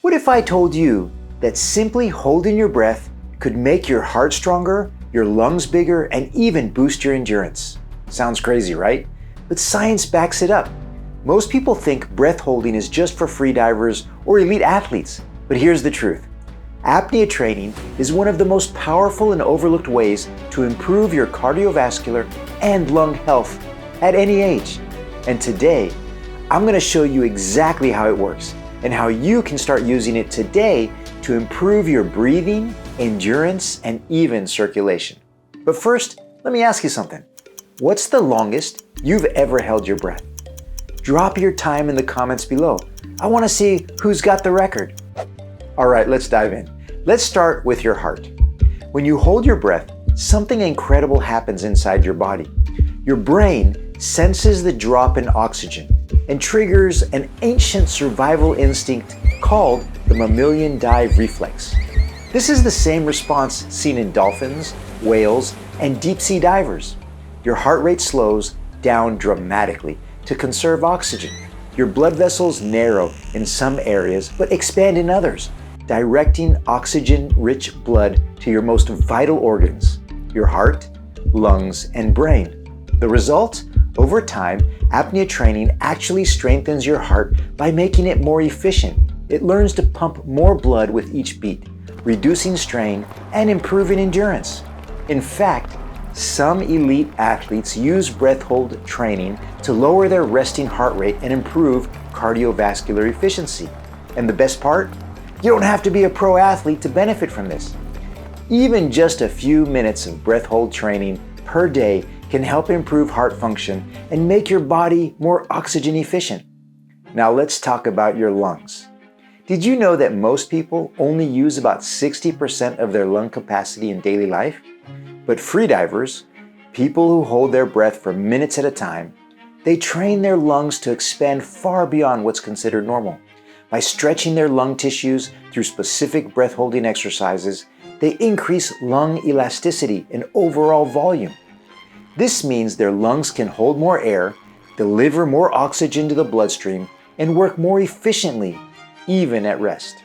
What if I told you that simply holding your breath could make your heart stronger, your lungs bigger, and even boost your endurance? Sounds crazy, right? But science backs it up. Most people think breath holding is just for freedivers or elite athletes, but here's the truth. Apnea training is one of the most powerful and overlooked ways to improve your cardiovascular and lung health at any age. And today, I'm going to show you exactly how it works and how you can start using it today to improve your breathing, endurance, and even circulation. But first, let me ask you something. What's the longest you've ever held your breath? Drop your time in the comments below. I want to see who's got the record. All right, let's dive in. Let's start with your heart. When you hold your breath, something incredible happens inside your body. Your brain senses the drop in oxygen and triggers an ancient survival instinct called the mammalian dive reflex. This is the same response seen in dolphins, whales, and deep-sea divers. Your heart rate slows down dramatically to conserve oxygen. Your blood vessels narrow in some areas but expand in others, directing oxygen-rich blood to your most vital organs, your heart, lungs, and brain. The result? Over time, apnea training actually strengthens your heart by making it more efficient. It learns to pump more blood with each beat, reducing strain and improving endurance. In fact, some elite athletes use breath hold training to lower their resting heart rate and improve cardiovascular efficiency. And the best part? You don't have to be a pro athlete to benefit from this. Even just a few minutes of breath hold training per day can help improve heart function and make your body more oxygen efficient. Now let's talk about your lungs. Did you know that most people only use about 60% of their lung capacity in daily life? But freedivers, people who hold their breath for minutes at a time, they train their lungs to expand far beyond what's considered normal. By stretching their lung tissues through specific breath holding exercises, they increase lung elasticity and overall volume. This means their lungs can hold more air, deliver more oxygen to the bloodstream, and work more efficiently, even at rest.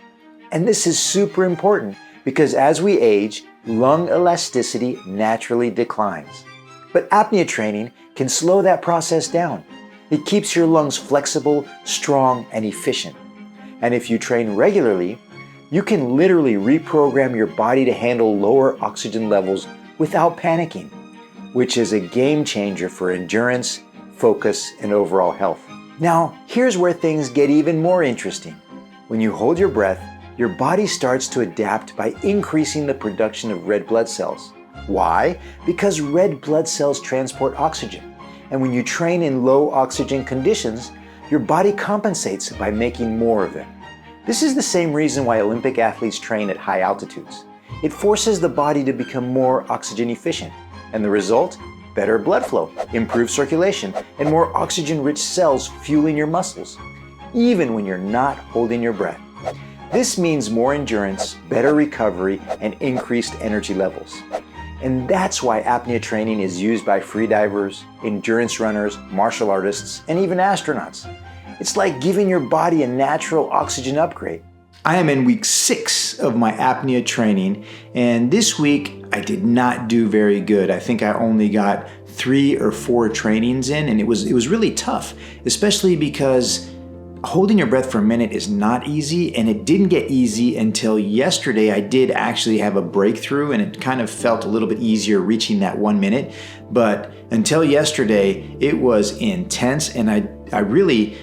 And this is super important because as we age, lung elasticity naturally declines. But apnea training can slow that process down. It keeps your lungs flexible, strong, and efficient. And if you train regularly, you can literally reprogram your body to handle lower oxygen levels without panicking, which is a game changer for endurance, focus, and overall health. Now, here's where things get even more interesting. When you hold your breath, your body starts to adapt by increasing the production of red blood cells. Why? Because red blood cells transport oxygen. And when you train in low oxygen conditions, your body compensates by making more of them. This is the same reason why Olympic athletes train at high altitudes. It forces the body to become more oxygen efficient. And the result? Better blood flow, improved circulation, and more oxygen-rich cells fueling your muscles, even when you're not holding your breath. This means more endurance, better recovery, and increased energy levels. And that's why apnea training is used by freedivers, endurance runners, martial artists, and even astronauts. It's like giving your body a natural oxygen upgrade. I am in week 6 of my apnea training, and this week I did not do very good. I think I only got 3 or 4 trainings in, and it was really tough, especially because holding your breath for a minute is not easy, and it didn't get easy until yesterday. I did actually have a breakthrough, and it kind of felt a little bit easier reaching that 1 minute. But until yesterday, it was intense, and I really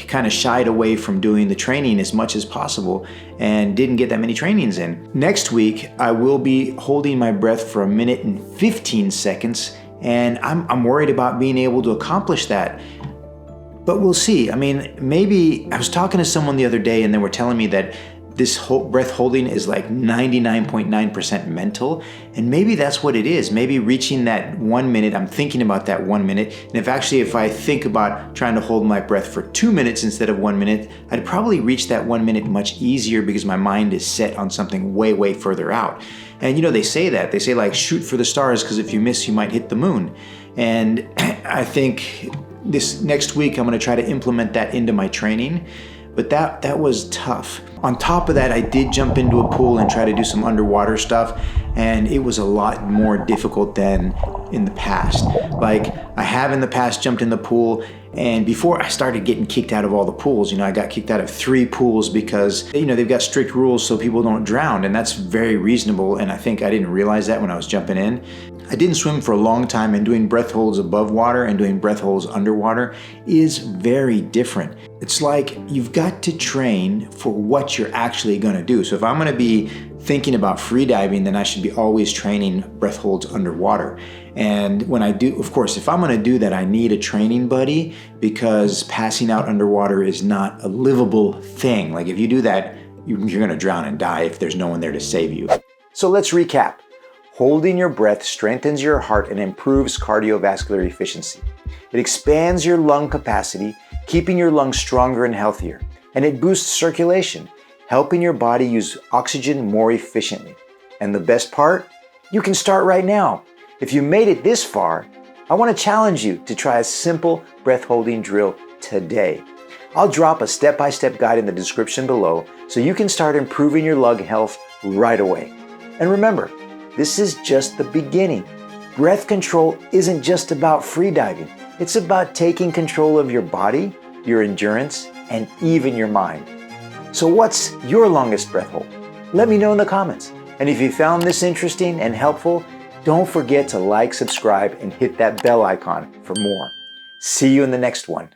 kind of shied away from doing the training as much as possible and didn't get that many trainings in. Next week, I will be holding my breath for 1 minute and 15 seconds, and I'm worried about being able to accomplish that. But we'll see. I mean, maybe I was talking to someone the other day and they were telling me that this whole breath holding is like 99.9% mental. And maybe that's what it is. Maybe reaching that 1 minute, I'm thinking about that 1 minute. And if I think about trying to hold my breath for 2 minutes instead of 1 minute, I'd probably reach that 1 minute much easier because my mind is set on something way, way further out. And they say like shoot for the stars because if you miss, you might hit the moon. And I think this next week, I'm going to try to implement that into my training. but that was tough. On top of that, I did jump into a pool and try to do some underwater stuff, and it was a lot more difficult than in the past. Like, I have in the past jumped in the pool, and before I started getting kicked out of all the pools, I got kicked out of 3 pools because, they've got strict rules so people don't drown, and that's very reasonable, and I think I didn't realize that when I was jumping in. I didn't swim for a long time, and doing breath holds above water and doing breath holds underwater is very different. It's like you've got to train for what you're actually going to do. So if I'm going to be thinking about freediving, then I should be always training breath holds underwater. And when I do, of course, if I'm going to do that, I need a training buddy, because passing out underwater is not a livable thing. Like, if you do that, you're going to drown and die if there's no one there to save you. So let's recap. Holding your breath strengthens your heart and improves cardiovascular efficiency. It expands your lung capacity, keeping your lungs stronger and healthier. And it boosts circulation, helping your body use oxygen more efficiently. And the best part? You can start right now. If you made it this far, I want to challenge you to try a simple breath holding drill today. I'll drop a step-by-step guide in the description below so you can start improving your lung health right away. And remember, this is just the beginning. Breath control isn't just about freediving. It's about taking control of your body, your endurance, and even your mind. So what's your longest breath hold? Let me know in the comments. And if you found this interesting and helpful, don't forget to like, subscribe, and hit that bell icon for more. See you in the next one.